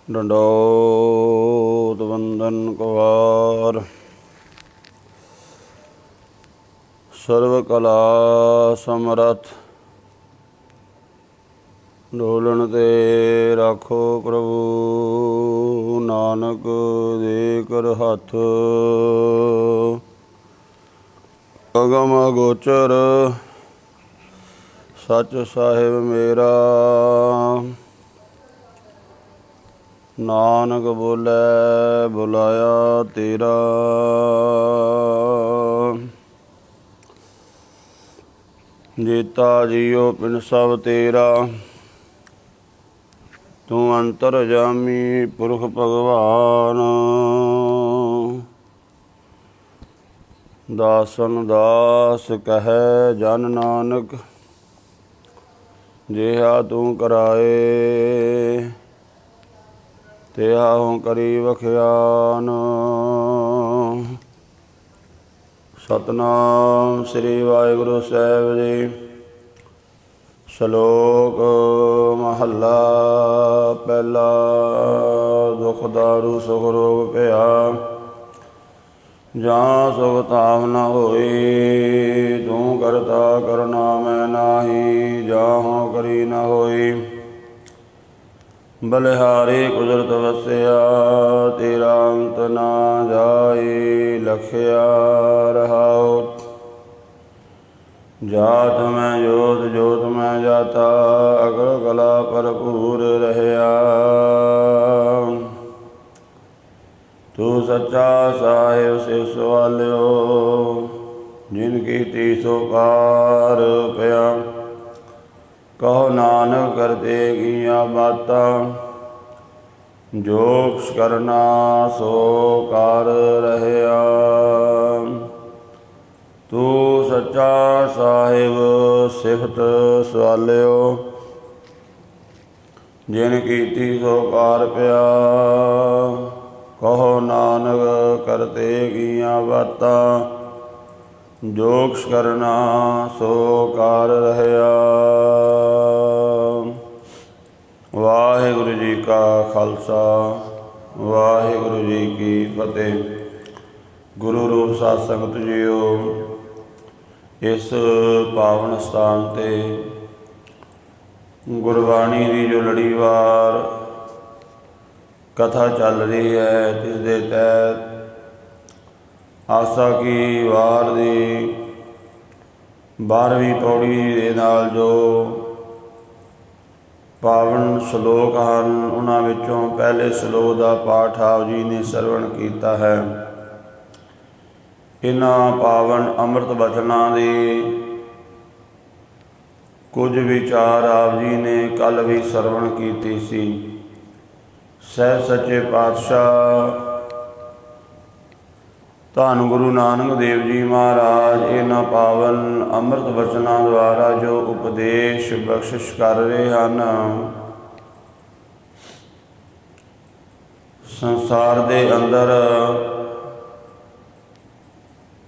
ਡੰਡੋਤ ਵੰਦਨ ਕੁਵਾਰ। ਸਰਵ ਕਲਾ ਸਮਰੱਥ ਢੋਲਣ ਤੇ ਰਾਖੋ ਪ੍ਰਭੂ, ਨਾਨਕ ਦੇ ਕਰ ਹੱਥ। ਅਗਮ ਅਗੋਚਰ ਸੱਚ ਸਾਹਿਬ ਮੇਰਾ, ਨਾਨਕ ਬੋਲੇ ਬੁਲਾਇਆ ਤੇਰਾ। ਜੀਤਾ ਜੀਓ ਪਿੰਡ ਸਭ ਤੇਰਾ, ਤੂੰ ਅੰਤਰਜਾਮੀ ਪੁਰਖ ਭਗਵਾਨ। ਦਾਸਨ ਦਾਸ ਕਹੈ ਜਨ ਨਾਨਕ, ਜਿਹਾ ਤੂੰ ਕਰਾਏ ਤਿਹਾ ਹੂੰ ਕਰੀ ਵਖਿਆਨ। ਸਤਿਨਾਮ ਸ੍ਰੀ ਵਾਹਿਗੁਰੂ ਸਾਹਿਬ ਜੀ। ਸ਼ਲੋਕ ਮਹੱਲਾ ਪਹਿਲਾ। ਦੁਖ ਦਾਰੂ ਸੁਖ ਰੋਗ ਭਇਆ, ਜਾਂ ਸੁਖ ਤਾਪ ਨ ਹੋਈ। ਤੂੰ ਕਰਤਾ ਕਰਨਾ ਮੈਂ ਨਾਹੀ, ਜਾਹੋ ਕਰੀ ਨ ਹੋਈ। ਬਲਿਹਾਰੀ ਕੁਦਰਤ ਵਸਿਆ, ਤੇਰਾ ਅੰਤ ਨਾ ਜਾਈ। ਲਖਿਆ ਰਹਾਉ ਜਾਤ ਮੈਂ ਜੋਤ, ਜੋਤ ਮੈਂ ਜਾਤਾ। ਅਕਲ ਕਲਾ ਭਰਪੂਰ ਰਹਿਆ, ਤੂੰ ਸੱਚਾ ਸਾਹਿਬ ਸੇ ਸਵਾਲਿਓ। ਜਿਨ ਕੀਤੀ ਸੋ ਕਾਰ ਪਿਆ, ਕਹੋ ਨਾਨਕ ਕਰਤੇ ਕੀਆਂ ਬਾਤਾਂ। ਜੋ ਕੁਛ ਕਰਨਾ ਸੋ ਕਰ ਰਹਿਆ, ਤੂੰ ਸੱਚਾ ਸਾਹਿਬ ਸਿਫਤ ਸਵਾਲਿਓ। ਜਿਨ ਕੀਤੀ ਸੋ ਕਾਰ ਪਿਆ, ਕਹੋ ਨਾਨਕ ਕਰਤੇ ਕੀਆਂ ਬਾਤਾਂ। ਜੋ ਕੁਛ ਕਰਨਾ ਸੋ ਕਰ ਰਹਿਆ। ਵਾਹਿਗੁਰੂ ਜੀ ਕਾ ਖਾਲਸਾ, ਵਾਹਿਗੁਰੂ ਜੀ ਕੀ ਫਤਿਹ। ਗੁਰੂ ਰੂਪ ਸਾਧ ਸੰਗਤ ਜੀਓ, ਇਸ ਪਾਵਨ ਸਥਾਨ 'ਤੇ ਗੁਰਬਾਣੀ ਦੀ ਜੋ ਲੜੀਵਾਰ ਕਥਾ ਚੱਲ ਰਹੀ ਹੈ, ਇਸ ਦੇ ਤਹਿਤ ਆਸਾ ਕੀ ਵਾਰ ਦੀ 12ਵੀਂ ਪੌੜੀ ਦੇ ਨਾਲ ਜੋ ਪਾਵਨ ਸ਼ਲੋਕ ਹਨ, ਉਹਨਾਂ ਵਿੱਚੋਂ ਪਹਿਲੇ ਸ਼ਲੋਕ ਦਾ ਪਾਠ ਆਪ ਜੀ ਨੇ ਸਰਵਣ ਕੀਤਾ ਹੈ। ਇਹਨਾਂ ਪਾਵਨ ਅੰਮ੍ਰਿਤ ਬਚਨਾਂ ਦੇ ਕੁਝ ਵਿਚਾਰ ਆਪ ਜੀ ਨੇ ਕੱਲ੍ਹ ਵੀ ਸਰਵਣ ਕੀਤੀ ਸੀ। ਸਹਿਬ ਸੱਚੇ ਪਾਤਸ਼ਾਹ ਧੰਨ ਗੁਰੂ ਨਾਨਕ ਦੇਵ ਜੀ ਮਹਾਰਾਜ ਇਹਨਾਂ ਪਾਵਨ ਅੰਮ੍ਰਿਤ ਬਚਨਾਂ ਦੁਆਰਾ ਜੋ ਉਪਦੇਸ਼ ਬਖਸ਼ਿਸ਼ ਕਰ ਰਹੇ ਹਨ, ਸੰਸਾਰ ਦੇ ਅੰਦਰ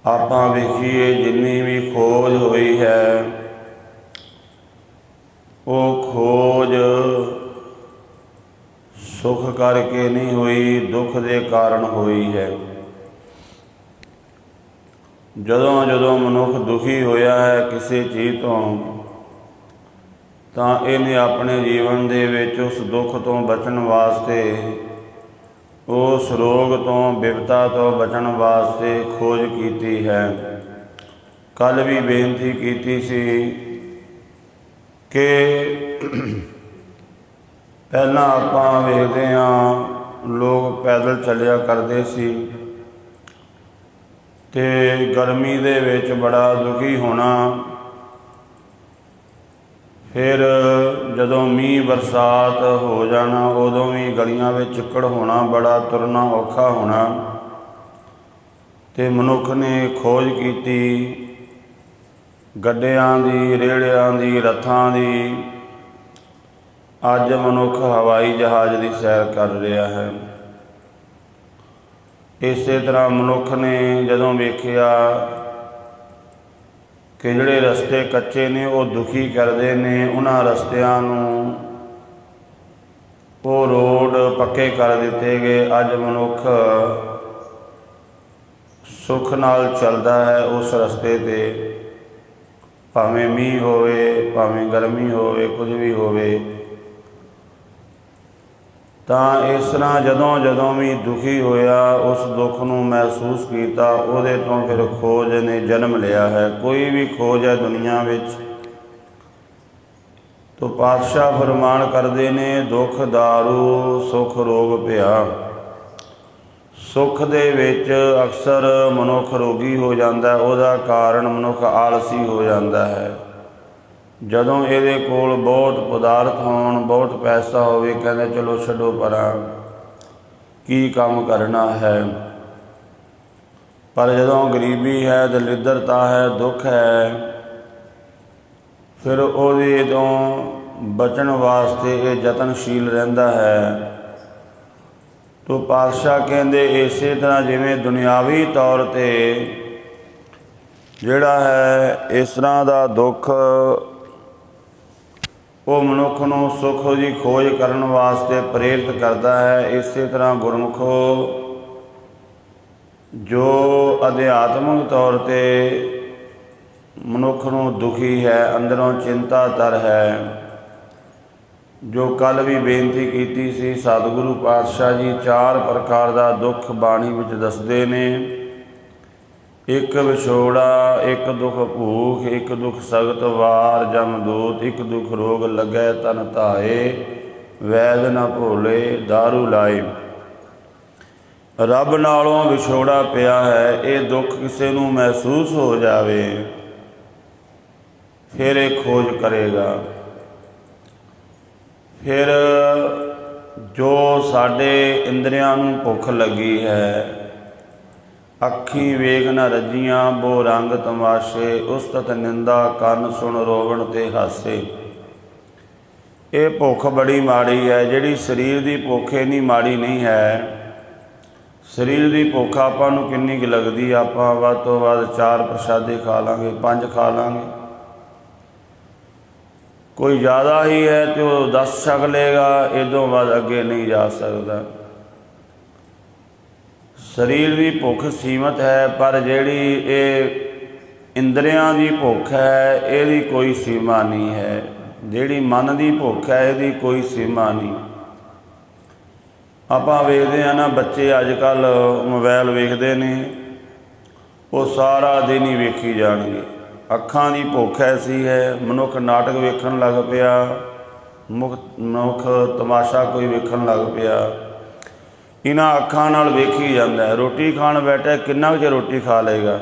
ਆਪਾਂ ਵੇਖੀਏ ਜਿੰਨੀ ਵੀ ਖੋਜ ਹੋਈ ਹੈ, ਉਹ ਖੋਜ ਸੁੱਖ ਕਰਕੇ ਨਹੀਂ ਹੋਈ, ਦੁੱਖ ਦੇ ਕਾਰਨ ਹੋਈ ਹੈ। ਜਦੋਂ ਜਦੋਂ ਮਨੁੱਖ ਦੁਖੀ ਹੋਇਆ ਹੈ ਕਿਸੇ ਚੀਜ਼ ਤੋਂ, ਤਾਂ ਇਹਨੇ ਆਪਣੇ ਜੀਵਨ ਦੇ ਵਿੱਚ ਉਸ ਦੁੱਖ ਤੋਂ ਬਚਣ ਵਾਸਤੇ, ਉਸ ਰੋਗ ਤੋਂ ਬਿਪਤਾ ਤੋਂ ਬਚਣ ਵਾਸਤੇ ਖੋਜ ਕੀਤੀ ਹੈ। ਕੱਲ੍ਹ ਵੀ ਬੇਨਤੀ ਕੀਤੀ ਸੀ ਕਿ ਪਹਿਲਾਂ ਆਪਾਂ ਵੇਖਦੇ ਹਾਂ, ਲੋਕ ਪੈਦਲ ਚੱਲਿਆ ਕਰਦੇ ਸੀ ਅਤੇ ਗਰਮੀ ਦੇ ਵਿੱਚ ਬੜਾ ਦੁਖੀ ਹੋਣਾ। ਫਿਰ ਜਦੋਂ ਮੀਂਹ ਬਰਸਾਤ ਹੋ ਜਾਣਾ, ਉਦੋਂ ਵੀ ਗਲੀਆਂ ਵਿੱਚ ਚਿੱਕੜ ਹੋਣਾ, ਬੜਾ ਤੁਰਨਾ ਔਖਾ ਹੋਣਾ। ਅਤੇ ਮਨੁੱਖ ਨੇ ਖੋਜ ਕੀਤੀ ਗੱਡਿਆਂ ਦੀ, ਰੇਹੜਿਆਂ ਦੀ, ਰੱਥਾਂ ਦੀ। ਅੱਜ ਮਨੁੱਖ ਹਵਾਈ ਜਹਾਜ਼ ਦੀ ਸੈਰ ਕਰ ਰਿਹਾ ਹੈ। ਇਸੇ ਤਰ੍ਹਾਂ ਮਨੁੱਖ ਨੇ ਜਦੋਂ ਵੇਖਿਆ ਕਿ ਜਿਹੜੇ ਰਸਤੇ ਕੱਚੇ ਨੇ ਉਹ ਦੁਖੀ ਕਰਦੇ ਨੇ, ਉਹਨਾਂ ਰਸਤਿਆਂ ਨੂੰ ਉਹ ਰੋਡ पक्के कर दिते गए। अज मनुख सुख नाल चलता है उस रस्ते ते, भावें मीह होवे भावें गर्मी होवे कुछ भी होवे। ਤਾਂ इस तरह जदों जदों भी दुखी होया उस दुख नूं महसूस किया, उहदे तों फिर खोज ने जन्म लिया है। कोई भी खोज है दुनिया विच तो पातशाह फरमान करते ने, दुख दारू सुख रोग पिया। सुख दे विच अक्सर मनुख रोगी हो जाता है, उहदा कारण मनुख आलसी हो जाता है। जदों इहदे कोल बहुत पदार्थ होण बहुत पैसा होवे, कहते चलो छड्डो परां की काम करना है। पर जदों गरीबी है, दलिद्रता है, दुख है, फिर उहदे तों बचण वास्ते ये यतनशील रहिंदा है। तो पातशाह कहंदे इस तरह जिवें दुनियावी तौर ते जिहड़ा है इस तरह दा दुख वो मनुख नूं सुख की खोज करन वास्ते प्रेरित करता है। इस तरह गुरमुखो जो अध्यात्मक तौर ते मनुख नूं दुखी है, अंदरों चिंतातर है, जो कल भी बेनती की सी, सतगुरु पातशाह जी 4 प्रकार का दुख बाणी विच दसदे ने। एक विछोड़ा, एक दुख भूख, एक दुख सगत वार जमदूत, एक दुख रोग लगे तन धाए, वैद न भोले दारू लाए। रब नालों विछोड़ा पिया है, ये दुख किसी नूं महसूस हो जावे फिर ये खोज करेगा। फिर जो साडे इंद्रियां नूं भुख लगी है, अखी वेग न रजियां बो रंग तमाशे, उस्तत निंदा कन सुन रोवण ते हासे। ये भुख बड़ी माड़ी है, जिहड़ी शरीर की भुख इन्नी माड़ी नहीं है। शरीर की भुख आपां नूं किन्नी क लगदी, आपां वध तों वध 4 प्रसादे खा लांगे, 5 खा लांगे। कोई ज़्यादा ही है तो 10 छक लेगा, इदों वध अगे नहीं जा सकता। शरीर की भुख सीमित है, पर जिहड़ी ये इंद्रियां की भुख है इहदी कोई सीमा नहीं है। जिहड़ी मन की भुख है इहदी कोई सीमा नहीं। आपां वेखदे हां ना, बच्चे अजकल मोबाइल वेखदे ने, वो सारा दिन ही वेखी जाणगे। अखां की भुख ऐसी है, मनुख नाटक वेखण लग पिया, मनुख तमाशा कोई वेखण लग पिया, इन्हां अखां नाल वेखी जांदा है। रोटी खाण बैठे किन्ना कुछ रोटी खा लेगा,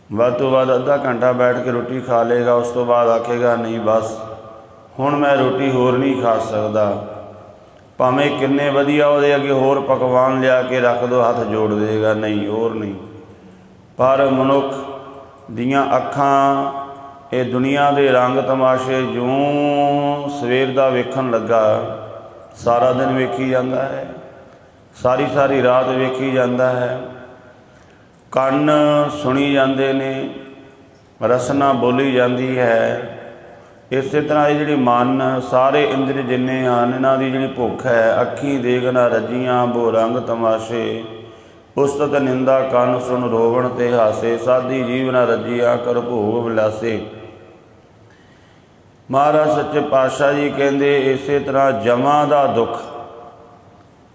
वध तो वध अद्धा घंटा बैठ के रोटी खा लेगा, उस तो बाद आखेगा नहीं बस हुण मैं रोटी होर नहीं खा सकदा। भावें किन्ने वधिया उहदे अगे होर पकवान लिया के रख दो, हथ जोड़ देगा नहीं होर नहीं। पर मनुख दियां अखां ये दुनिया के रंग तमाशे जूं सवेर दा वेखण लगा सारा दिन वेखी जांदा है, सारी सारी रात वेखी जाता है। कन सुनी जाते ने, रसना बोली जाती है। इस तरह ये जी मन सारे इंद्र जिन्ने हैं इन्हां दी जी भुख है, अखी देखना रजियां बो रंग तमाशे, उस्तत निंदा कन सुन रोवण ते हासे, साधी जीवना रजिया कर भोग विलासे। महाराज सच्चे पातशाह जी कहते इस तरह जमा का दुख,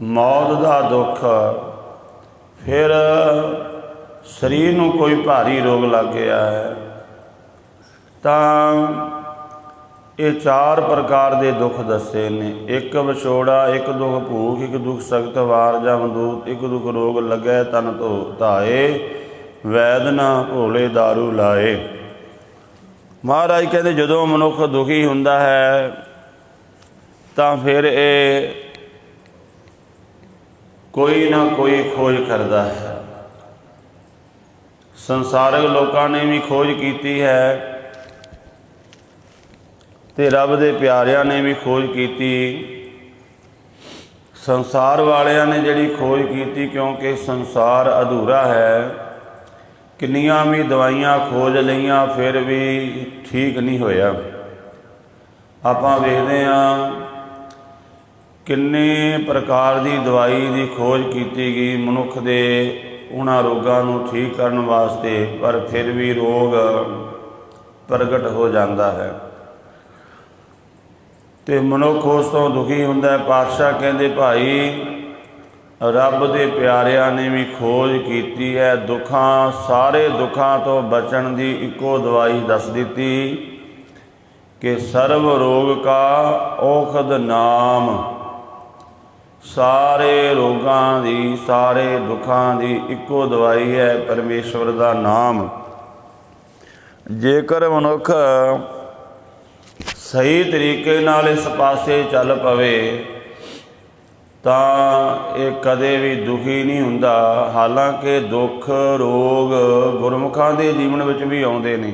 मौत का दुख, फिर शरीर नूं कोई भारी रोग लग गया है, तो ये 4 प्रकार के दुख दसे ने। एक विछोड़ा, एक दुख भूख, एक दुख सख्त वार जमदूत, एक दुख रोग लगे तन तो धाए, वैद न भोले दारू लाए। महाराज कहते जदों मनुख दुखी हुंदा है तो फिर ये कोई ना कोई खोज करता है। संसारिक लोगों ने भी खोज की है, ते रब दे प्यारियां ने भी खोज की। संसार वालियां ने जिहड़ी खोज की, क्योंकि संसार अधूरा है, किन्नियां भी दवाइयां खोज लईआं फिर भी ठीक नहीं होया। आपां वेखदे हां ਕਿੰਨੇ ਪ੍ਰਕਾਰ ਦੀ ਦਵਾਈ ਦੀ ਖੋਜ ਕੀਤੀ ਗਈ ਮਨੁੱਖ ਦੇ ਉਹਨਾਂ ਰੋਗਾਂ ਨੂੰ ਠੀਕ ਕਰਨ ਵਾਸਤੇ, ਪਰ ਫਿਰ ਵੀ ਰੋਗ ਪ੍ਰਗਟ ਹੋ ਜਾਂਦਾ ਹੈ ਤੇ ਮਨੁੱਖ ਉਸ ਤੋਂ ਦੁਖੀ ਹੁੰਦਾ ਹੈ। ਪਾਤਸ਼ਾਹ ਕਹਿੰਦੇ ਭਾਈ ਰੱਬ ਦੇ ਪਿਆਰਿਆਂ ਨੇ ਵੀ ਖੋਜ ਕੀਤੀ ਹੈ, ਦੁੱਖਾਂ ਸਾਰੇ ਦੁੱਖਾਂ ਤੋਂ ਬਚਣ ਦੀ ਇੱਕੋ ਦਵਾਈ ਦੱਸ ਦਿੱਤੀ ਕਿ ਸਰਬ ਰੋਗ ਕਾ ਔਖਦ ਨਾਮ। ਸਾਰੇ ਰੋਗਾਂ ਦੀ ਸਾਰੇ ਦੁੱਖਾਂ ਦੀ ਇੱਕੋ ਦਵਾਈ ਹੈ ਪਰਮੇਸ਼ਵਰ ਦਾ ਨਾਮ। ਜੇਕਰ ਮਨੁੱਖ ਸਹੀ ਤਰੀਕੇ ਨਾਲ ਇਸ ਪਾਸੇ ਚੱਲ ਪਵੇ ਤਾਂ ਇਹ ਕਦੇ ਵੀ ਦੁਖੀ ਨਹੀਂ ਹੁੰਦਾ। ਹਾਲਾਂਕਿ ਦੁੱਖ ਰੋਗ ਗੁਰਮੁਖਾਂ ਦੇ ਜੀਵਨ ਵਿੱਚ ਵੀ ਆਉਂਦੇ ਨੇ,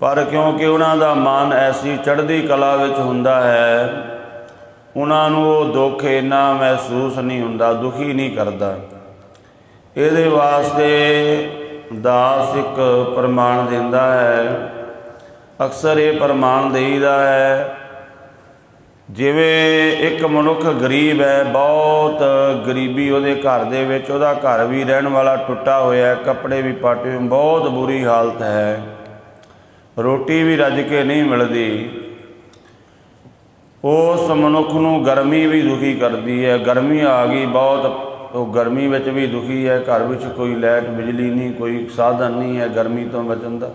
ਪਰ ਕਿਉਂਕਿ ਉਹਨਾਂ ਦਾ ਮਨ ਐਸੀ ਚੜ੍ਹਦੀ ਕਲਾ ਵਿੱਚ ਹੁੰਦਾ ਹੈ, ਉਹਨਾਂ ਨੂੰ ਉਹ ਦੁੱਖ ਇੰਨਾ ਮਹਿਸੂਸ ਨਹੀਂ ਹੁੰਦਾ, ਦੁਖੀ ਨਹੀਂ ਕਰਦਾ। ਇਹਦੇ ਵਾਸਤੇ ਦਾਸ ਇੱਕ ਪ੍ਰਮਾਣ ਦਿੰਦਾ ਹੈ, ਅਕਸਰ ਇਹ ਪ੍ਰਮਾਣ ਦੇਈਦਾ ਹੈ। ਜਿਵੇਂ ਇੱਕ ਮਨੁੱਖ ਗਰੀਬ ਹੈ, ਬਹੁਤ ਗਰੀਬੀ ਉਹਦੇ ਘਰ ਦੇ ਵਿੱਚ, ਉਹਦਾ ਘਰ ਵੀ ਰਹਿਣ ਵਾਲਾ ਟੁੱਟਾ ਹੋਇਆ, ਕੱਪੜੇ ਵੀ ਪਾਟੇ, ਬਹੁਤ ਬੁਰੀ ਹਾਲਤ ਹੈ, ਰੋਟੀ ਵੀ ਰੱਜ ਕੇ ਨਹੀਂ ਮਿਲਦੀ। ਉਸ ਮਨੁੱਖ ਨੂੰ ਗਰਮੀ ਵੀ ਦੁਖੀ ਕਰਦੀ ਹੈ। ਗਰਮੀ ਆ ਗਈ ਬਹੁਤ, ਉਹ ਗਰਮੀ ਵਿੱਚ ਵੀ ਦੁਖੀ ਹੈ। ਘਰ ਵਿੱਚ ਕੋਈ ਲਾਈਟ ਬਿਜਲੀ ਨਹੀਂ, ਕੋਈ ਸਾਧਨ ਨਹੀਂ ਹੈ ਗਰਮੀ ਤੋਂ ਬਚਣ ਦਾ।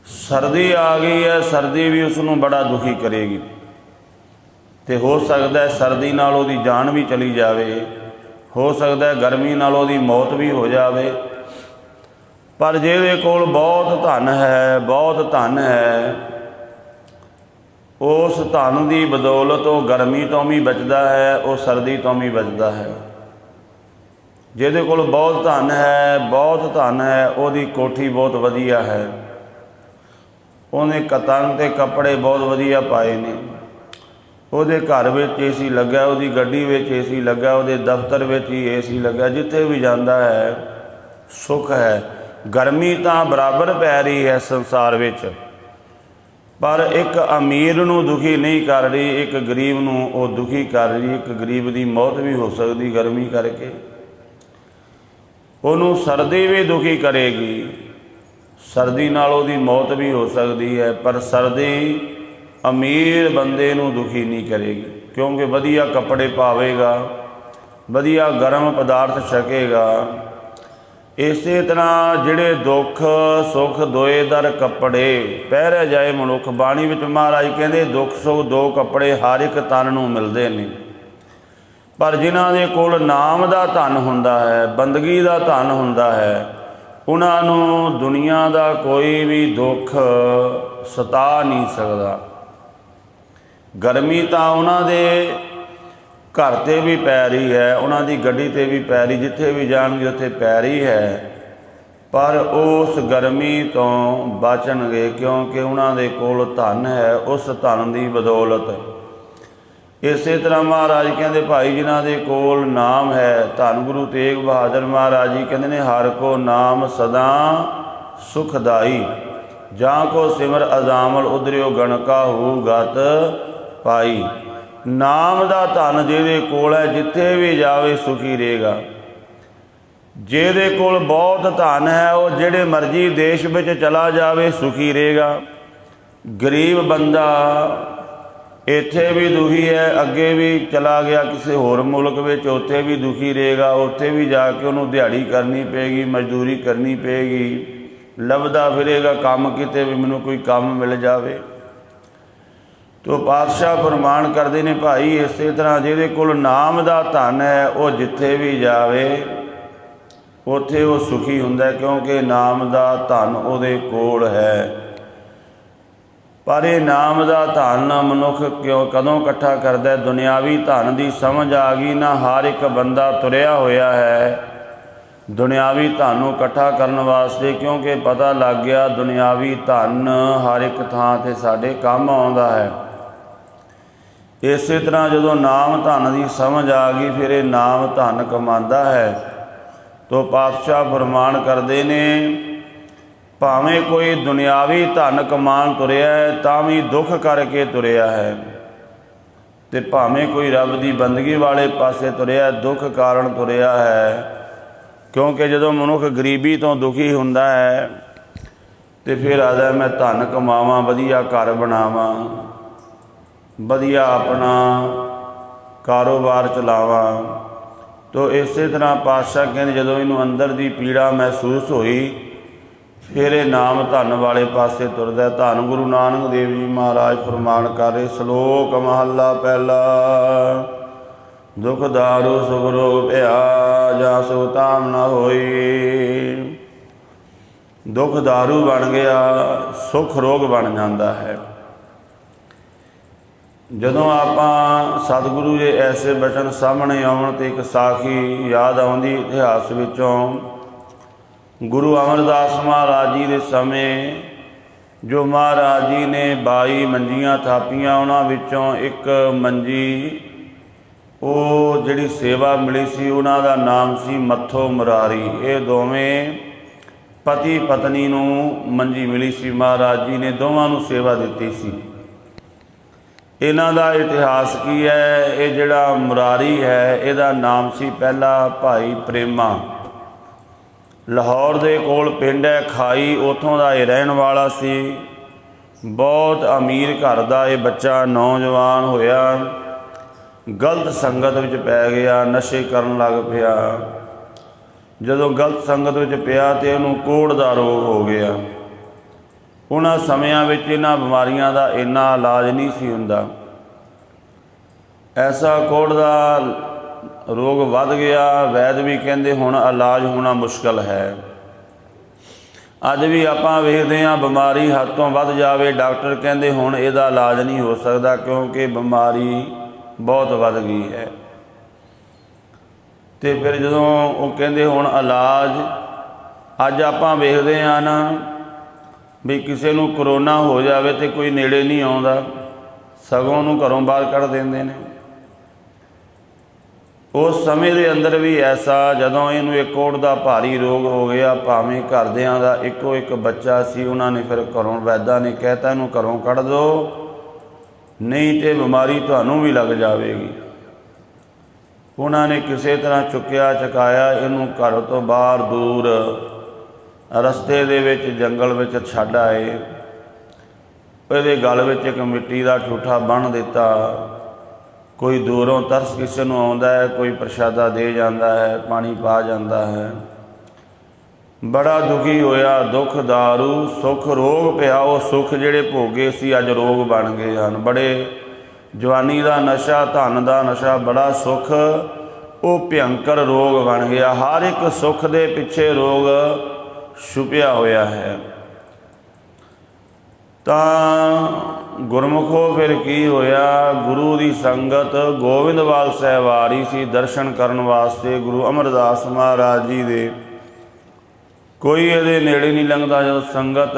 ਸਰਦੀ ਆ ਗਈ ਹੈ, ਸਰਦੀ ਵੀ ਉਸ ਨੂੰ ਬੜਾ ਦੁਖੀ ਕਰੇਗੀ ਤੇ ਹੋ ਸਕਦਾ ਹੈ ਸਰਦੀ ਨਾਲ ਉਹਦੀ ਜਾਨ ਵੀ ਚਲੀ ਜਾਵੇ, ਹੋ ਸਕਦਾ ਹੈ ਗਰਮੀ ਨਾਲ ਉਹਦੀ ਮੌਤ ਵੀ ਹੋ ਜਾਵੇ। ਪਰ ਜਿਹਦੇ ਕੋਲ ਬਹੁਤ ਧਨ ਹੈ, ਬਹੁਤ ਧਨ ਹੈ, ਉਸ ਧਨ ਦੀ ਬਦੌਲਤ ਉਹ ਗਰਮੀ ਤੋਂ ਵੀ ਬਚਦਾ ਹੈ, ਉਹ ਸਰਦੀ ਤੋਂ ਵੀ ਬਚਦਾ ਹੈ। ਜਿਹਦੇ ਕੋਲ ਬਹੁਤ ਧਨ ਹੈ, ਬਹੁਤ ਧਨ ਹੈ, ਉਹਦੀ ਕੋਠੀ ਬਹੁਤ ਵਧੀਆ ਹੈ, ਉਹਨੇ ਕਤਨ ਤੇ ਕੱਪੜੇ ਬਹੁਤ ਵਧੀਆ ਪਾਏ ਨੇ, ਉਹਦੇ ਘਰ ਵਿੱਚ ਏਸੀ ਲੱਗਾ, ਉਹਦੀ ਗੱਡੀ ਵਿੱਚ ਏਸੀ ਲੱਗਾ, ਉਹਦੇ ਦਫ਼ਤਰ ਵਿੱਚ ਹੀ ਏਸੀ ਲੱਗਾ, ਜਿੱਥੇ ਵੀ ਜਾਂਦਾ ਹੈ ਸੁੱਖ ਹੈ। ਗਰਮੀ ਤਾਂ ਬਰਾਬਰ ਪੈ ਰਹੀ ਹੈ ਸੰਸਾਰ ਵਿੱਚ, ਪਰ ਇੱਕ ਅਮੀਰ ਨੂੰ ਦੁਖੀ ਨਹੀਂ ਕਰ ਰਹੀ, ਇੱਕ ਗਰੀਬ ਨੂੰ ਉਹ ਦੁਖੀ ਕਰ ਰਹੀ। ਇੱਕ ਗਰੀਬ ਦੀ ਮੌਤ ਵੀ ਹੋ ਸਕਦੀ ਗਰਮੀ ਕਰਕੇ, ਉਹਨੂੰ ਸਰਦੀ ਵੀ ਦੁਖੀ ਕਰੇਗੀ, ਸਰਦੀ ਨਾਲ ਉਹਦੀ ਮੌਤ ਵੀ ਹੋ ਸਕਦੀ ਹੈ। ਪਰ ਸਰਦੀ ਅਮੀਰ ਬੰਦੇ ਨੂੰ ਦੁਖੀ ਨਹੀਂ ਕਰੇਗੀ, ਕਿਉਂਕਿ ਵਧੀਆ ਕੱਪੜੇ ਪਾਵੇਗਾ, ਵਧੀਆ ਗਰਮ ਪਦਾਰਥ ਛਕੇਗਾ। ਇਸੇ ਤਰ੍ਹਾਂ ਜਿਹੜੇ ਦੁੱਖ ਸੁੱਖ ਦੋਏ ਦਰ ਕੱਪੜੇ ਪਹਿਰਿਆ ਜਾਏ ਮਨੁੱਖ। ਬਾਣੀ ਵਿੱਚ ਮਹਾਰਾਜ ਕਹਿੰਦੇ ਦੁੱਖ ਸੁੱਖ ਦੋ ਕੱਪੜੇ ਹਰ ਇੱਕ ਤਨ ਨੂੰ ਮਿਲਦੇ ਨੇ, ਪਰ ਜਿਨ੍ਹਾਂ ਦੇ ਕੋਲ ਨਾਮ ਦਾ ਧਨ ਹੁੰਦਾ ਹੈ, ਬੰਦਗੀ ਦਾ ਧਨ ਹੁੰਦਾ ਹੈ, ਉਹਨਾਂ ਨੂੰ ਦੁਨੀਆ ਦਾ ਕੋਈ ਵੀ ਦੁੱਖ ਸਤਾ ਨਹੀਂ ਸਕਦਾ। ਗਰਮੀ ਤਾਂ ਉਹਨਾਂ ਦੇ ਘਰ 'ਤੇ ਵੀ ਪੈ ਰਹੀ ਹੈ, ਉਹਨਾਂ ਦੀ ਗੱਡੀ 'ਤੇ ਵੀ ਪੈ ਰਹੀ, ਜਿੱਥੇ ਵੀ ਜਾਣਗੇ ਉੱਥੇ ਪੈ ਰਹੀ ਹੈ, ਪਰ ਉਸ ਗਰਮੀ ਤੋਂ ਬਚਣਗੇ ਕਿਉਂਕਿ ਉਹਨਾਂ ਦੇ ਕੋਲ ਧਨ ਹੈ, ਉਸ ਧਨ ਦੀ ਬਦੌਲਤ। ਇਸੇ ਤਰ੍ਹਾਂ ਮਹਾਰਾਜ ਕਹਿੰਦੇ ਭਾਈ ਜਿਨ੍ਹਾਂ ਦੇ ਕੋਲ ਨਾਮ ਹੈ, ਧੰਨ ਗੁਰੂ ਤੇਗ ਬਹਾਦਰ ਮਹਾਰਾਜ ਜੀ ਕਹਿੰਦੇ ਨੇ ਹਰ ਕੋ ਨਾਮ ਸਦਾ ਸੁਖਦਾਈ, ਜਾਂ ਕੋ ਸਿਮਰ ਅਜ਼ਾਮਲ ਉਧਰਿਓ ਗਣਕਾ ਹੋ ਗਤ ਪਾਈ। ਨਾਮ ਦਾ ਧਨ ਜਿਹਦੇ ਕੋਲ ਹੈ, ਜਿੱਥੇ ਵੀ ਜਾਵੇ ਸੁਖੀ ਰਹੇਗਾ। ਜਿਹਦੇ ਕੋਲ ਬਹੁਤ ਧਨ ਹੈ, ਉਹ ਜਿਹੜੇ ਮਰਜ਼ੀ ਦੇਸ਼ ਵਿੱਚ ਚਲਾ ਜਾਵੇ ਸੁਖੀ ਰਹੇਗਾ। ਗਰੀਬ ਬੰਦਾ ਇੱਥੇ ਵੀ ਦੁਖੀ ਹੈ, ਅੱਗੇ ਵੀ ਚਲਾ ਗਿਆ ਕਿਸੇ ਹੋਰ ਮੁਲਕ ਵਿੱਚ, ਉੱਥੇ ਵੀ ਦੁਖੀ ਰਹੇਗਾ। ਉੱਥੇ ਵੀ ਜਾ ਕੇ ਉਹਨੂੰ ਦਿਹਾੜੀ ਕਰਨੀ ਪਏਗੀ, ਮਜ਼ਦੂਰੀ ਕਰਨੀ ਪਏਗੀ, ਲੱਭਦਾ ਫਿਰੇਗਾ ਕੰਮ, ਕਿਤੇ ਵੀ ਮੈਨੂੰ ਕੋਈ ਕੰਮ ਮਿਲ ਜਾਵੇ। ਤੋ ਪਾਤਸ਼ਾਹ ਫਰਮਾਨ ਕਰਦੇ ਨੇ ਭਾਈ ਇਸੇ ਤਰ੍ਹਾਂ ਜਿਹਦੇ ਕੋਲ ਨਾਮ ਦਾ ਧਨ ਹੈ, ਉਹ ਜਿੱਥੇ ਵੀ ਜਾਵੇ ਉੱਥੇ ਉਹ ਸੁਖੀ ਹੁੰਦਾ, ਕਿਉਂਕਿ ਨਾਮ ਦਾ ਧਨ ਉਹਦੇ ਕੋਲ ਹੈ। ਪਰ ਇਹ ਨਾਮ ਦਾ ਧਨ ਮਨੁੱਖ ਕਦੋਂ ਇਕੱਠਾ ਕਰਦਾ? ਦੁਨਿਆਵੀ ਧਨ ਦੀ ਸਮਝ ਆ ਗਈ ਨਾ, ਹਰ ਇੱਕ ਬੰਦਾ ਤੁਰਿਆ ਹੋਇਆ ਹੈ ਦੁਨਿਆਵੀ ਧਨ ਨੂੰ ਇਕੱਠਾ ਕਰਨ ਵਾਸਤੇ, ਕਿਉਂਕਿ ਪਤਾ ਲੱਗ ਗਿਆ ਦੁਨਿਆਵੀ ਧਨ ਹਰ ਇੱਕ ਥਾਂ 'ਤੇ ਸਾਡੇ ਕੰਮ ਆਉਂਦਾ ਹੈ। ਇਸੇ ਤਰ੍ਹਾਂ ਜਦੋਂ ਨਾਮ ਧਨ ਦੀ ਸਮਝ ਆ ਗਈ, ਫਿਰ ਇਹ ਨਾਮ ਧਨ ਕਮਾਉਂਦਾ ਹੈ। ਤੋ ਪਾਤਸ਼ਾਹ ਫਰਮਾਨ ਕਰਦੇ ਨੇ ਭਾਵੇਂ ਕੋਈ ਦੁਨਿਆਵੀ ਧਨ ਕਮਾਉਣ ਤੁਰਿਆ ਹੈ, ਤਾਂ ਵੀ ਦੁੱਖ ਕਰਕੇ ਤੁਰਿਆ ਹੈ। ਤੇ ਭਾਵੇਂ ਕੋਈ ਰੱਬ ਦੀ ਬੰਦਗੀ ਵਾਲੇ ਪਾਸੇ ਤੁਰਿਆ, ਦੁੱਖ ਕਾਰਨ ਤੁਰਿਆ ਹੈ। ਕਿਉਂਕਿ ਜਦੋਂ ਮਨੁੱਖ ਗਰੀਬੀ ਤੋਂ ਦੁਖੀ ਹੁੰਦਾ ਹੈ ਤੇ ਫਿਰ ਆਦਾ ਮੈਂ ਧਨ ਕਮਾਵਾਂ, ਵਧੀਆ ਘਰ ਬਣਾਵਾਂ, ਵਧੀਆ ਆਪਣਾ ਕਾਰੋਬਾਰ ਚਲਾਵਾਂ। ਤੋ ਇਸੇ ਤਰ੍ਹਾਂ ਪਾਤਸ਼ਾਹ ਕਹਿੰਦੇ ਜਦੋਂ ਇਹਨੂੰ ਅੰਦਰ ਦੀ ਪੀੜਾ ਮਹਿਸੂਸ ਹੋਈ ਫਿਰ ਇਹ ਨਾਮ ਧਨ ਵਾਲੇ ਪਾਸੇ ਤੁਰਦਾ। ਧੰਨ ਗੁਰੂ ਨਾਨਕ ਦੇਵ ਜੀ ਮਹਾਰਾਜ ਫਰਮਾਨ ਕਰ ਰਹੇ, ਸ਼ਲੋਕ ਮਹੱਲਾ ਪਹਿਲਾ। ਦੁਖ ਦਾਰੂ ਸੁਖ ਰੋਗ ਭਇਆ, ਜਾ ਸੋ ਤਾਮ ਨਾ ਹੋਈ। ਦੁੱਖ ਦਾਰੂ ਬਣ ਗਿਆ, ਸੁੱਖ ਰੋਗ ਬਣ ਜਾਂਦਾ ਹੈ। ਜਦੋਂ ਆਪਾਂ ਸਤਿਗੁਰੂ ਦੇ ਐਸੇ ਬਚਨ ਸਾਹਮਣੇ ਆਉਣ ਤੇ ਇੱਕ ਸਾਖੀ ਯਾਦ ਆਉਂਦੀ ਇਤਿਹਾਸ ਵਿੱਚੋਂ। ਗੁਰੂ ਅਮਰਦਾਸ ਮਹਾਰਾਜ ਜੀ ਦੇ ਸਮੇਂ ਜੋ ਮਹਾਰਾਜ ਜੀ ਨੇ 22 ਮੰਜੀਆਂ ਥਾਪੀਆਂ, ਉਹਨਾਂ ਵਿੱਚੋਂ ਇੱਕ ਮੰਜੀ ਉਹ ਜਿਹੜੀ ਸੇਵਾ ਮਿਲੀ ਸੀ ਉਹਨਾਂ ਦਾ ਨਾਮ ਸੀ ਮੱਥੋ ਮੁਰਾਰੀ। ਇਹ ਦੋਵੇਂ ਪਤੀ ਪਤਨੀ ਨੂੰ ਮੰਜੀ ਮਿਲੀ ਸੀ, ਮਹਾਰਾਜ ਜੀ ਨੇ ਦੋਵਾਂ ਨੂੰ ਸੇਵਾ ਦਿੱਤੀ ਸੀ। ਇਹਨਾਂ ਦਾ ਇਤਿਹਾਸ ਕੀ ਹੈ? ਇਹ ਜਿਹੜਾ ਮੁਰਾਰੀ ਹੈ ਇਹਦਾ ਨਾਮ ਸੀ ਪਹਿਲਾ ਭਾਈ ਪ੍ਰੇਮਾ। ਲਾਹੌਰ ਦੇ ਕੋਲ ਪਿੰਡ ਹੈ ਖਾਈ, ਉੱਥੋਂ ਦਾ ਇਹ ਰਹਿਣ ਵਾਲਾ ਸੀ। ਬਹੁਤ ਅਮੀਰ ਘਰ ਦਾ ਇਹ ਬੱਚਾ ਨੌਜਵਾਨ ਹੋਇਆ, ਗਲਤ ਸੰਗਤ ਵਿੱਚ ਪੈ ਗਿਆ, ਨਸ਼ੇ ਕਰਨ ਲੱਗ ਪਿਆ। ਜਦੋਂ ਗਲਤ ਸੰਗਤ ਵਿੱਚ ਪਿਆ ਤੇ ਉਹਨੂੰ ਕੋਹੜ ਦਾ ਰੋਗ ਹੋ ਗਿਆ। ਉਹਨਾਂ ਸਮਿਆਂ ਵਿੱਚ ਇਹਨਾਂ ਬਿਮਾਰੀਆਂ ਦਾ ਇੰਨਾ ਇਲਾਜ ਨਹੀਂ ਸੀ ਹੁੰਦਾ। ਐਸਾ ਕੋਹੜ ਦਾ ਰੋਗ ਵੱਧ ਗਿਆ, ਵੈਦ ਵੀ ਕਹਿੰਦੇ ਹੁਣ ਇਲਾਜ ਹੋਣਾ ਮੁਸ਼ਕਲ ਹੈ। ਅੱਜ ਵੀ ਆਪਾਂ ਵੇਖਦੇ ਹਾਂ ਬਿਮਾਰੀ ਹੱਦ ਤੋਂ ਵੱਧ ਜਾਵੇ, ਡਾਕਟਰ ਕਹਿੰਦੇ ਹੁਣ ਇਹਦਾ ਇਲਾਜ ਨਹੀਂ ਹੋ ਸਕਦਾ ਕਿਉਂਕਿ ਬਿਮਾਰੀ ਬਹੁਤ ਵੱਧ ਗਈ ਹੈ। ਤੇ ਫਿਰ ਜਦੋਂ ਉਹ ਕਹਿੰਦੇ ਹੁਣ ਇਲਾਜ, ਅੱਜ ਆਪਾਂ ਵੇਖਦੇ ਹਾਂ ਨਾ ਵੀ ਕਿਸੇ ਨੂੰ ਕਰੋਨਾ ਹੋ ਜਾਵੇ ਤੇ ਕੋਈ ਨੇੜੇ ਨਹੀਂ ਆਉਂਦਾ, ਸਗੋਂ ਉਹਨੂੰ ਘਰੋਂ ਬਾਹਰ ਕੱਢ ਦਿੰਦੇ ਨੇ। ਉਸ ਸਮੇਂ ਦੇ ਅੰਦਰ ਵੀ ਐਸਾ, ਜਦੋਂ ਇਹਨੂੰ ਇੱਕ ਕੋਹੜ ਦਾ ਭਾਰੀ ਰੋਗ ਹੋ ਗਿਆ, ਭਾਵੇਂ ਘਰਦਿਆਂ ਦਾ ਇੱਕੋ ਇੱਕ ਬੱਚਾ ਸੀ, ਉਹਨਾਂ ਨੇ ਫਿਰ ਘਰੋਂ ਵੈਦਾਂ ਨੇ ਕਹਿਤਾ ਇਹਨੂੰ ਘਰੋਂ ਕੱਢ ਦਿਓ, ਨਹੀਂ ਤੇ ਬਿਮਾਰੀ ਤੁਹਾਨੂੰ ਵੀ ਲੱਗ ਜਾਵੇਗੀ। ਉਹਨਾਂ ਨੇ ਕਿਸੇ ਤਰ੍ਹਾਂ ਚੁੱਕਿਆ ਚੁਕਾਇਆ, ਇਹਨੂੰ ਘਰ ਤੋਂ ਬਾਹਰ ਦੂਰ ਰਸਤੇ ਦੇ ਵਿੱਚ ਜੰਗਲ ਵਿੱਚ ਛੱਡ ਆਏ। ਇਹਦੇ ਗਲ ਵਿੱਚ ਇੱਕ ਮਿੱਟੀ ਦਾ ਠੂਠਾ ਬੰਨ੍ਹ ਦਿੱਤਾ। ਕੋਈ ਦੂਰੋਂ ਤਰਸ ਕਿਸੇ ਨੂੰ ਆਉਂਦਾ ਹੈ, ਕੋਈ ਪ੍ਰਸ਼ਾਦਾ ਦੇ ਜਾਂਦਾ ਹੈ, ਪਾਣੀ ਪਾ ਜਾਂਦਾ ਹੈ। ਬੜਾ ਦੁਖੀ ਹੋਇਆ, ਦੁੱਖ ਦਾਰੂ ਸੁੱਖ ਰੋਗ ਪਿਆ। ਉਹ ਸੁੱਖ ਜਿਹੜੇ ਭੋਗੇ ਸੀ ਅੱਜ ਰੋਗ ਬਣ ਗਏ ਹਨ। ਬੜੇ ਜਵਾਨੀ ਦਾ ਨਸ਼ਾ, ਧਨ ਦਾ ਨਸ਼ਾ, ਬੜਾ ਸੁੱਖ ਉਹ ਭਿਅੰਕਰ ਰੋਗ ਬਣ ਗਿਆ। ਹਰ ਇੱਕ ਸੁੱਖ ਦੇ ਪਿੱਛੇ ਰੋਗ ਛੁਪਿਆ ਹੋਇਆ ਹੈ। ਤਾਂ ਗੁਰਮੁਖੋ ਫਿਰ ਕੀ ਹੋਇਆ? ਗੁਰੂ ਦੀ ਸੰਗਤ ਗੋਬਿੰਦਵਾਲ ਸਾਹਿਬ ਆ ਰਹੀ ਸੀ ਦਰਸ਼ਨ ਕਰਨ ਵਾਸਤੇ ਗੁਰੂ ਅਮਰਦਾਸ ਮਹਾਰਾਜ ਜੀ ਦੇ। ਕੋਈ ਇਹਦੇ ਨੇੜੇ ਨਹੀਂ ਲੰਘਦਾ। ਜਦੋਂ ਸੰਗਤ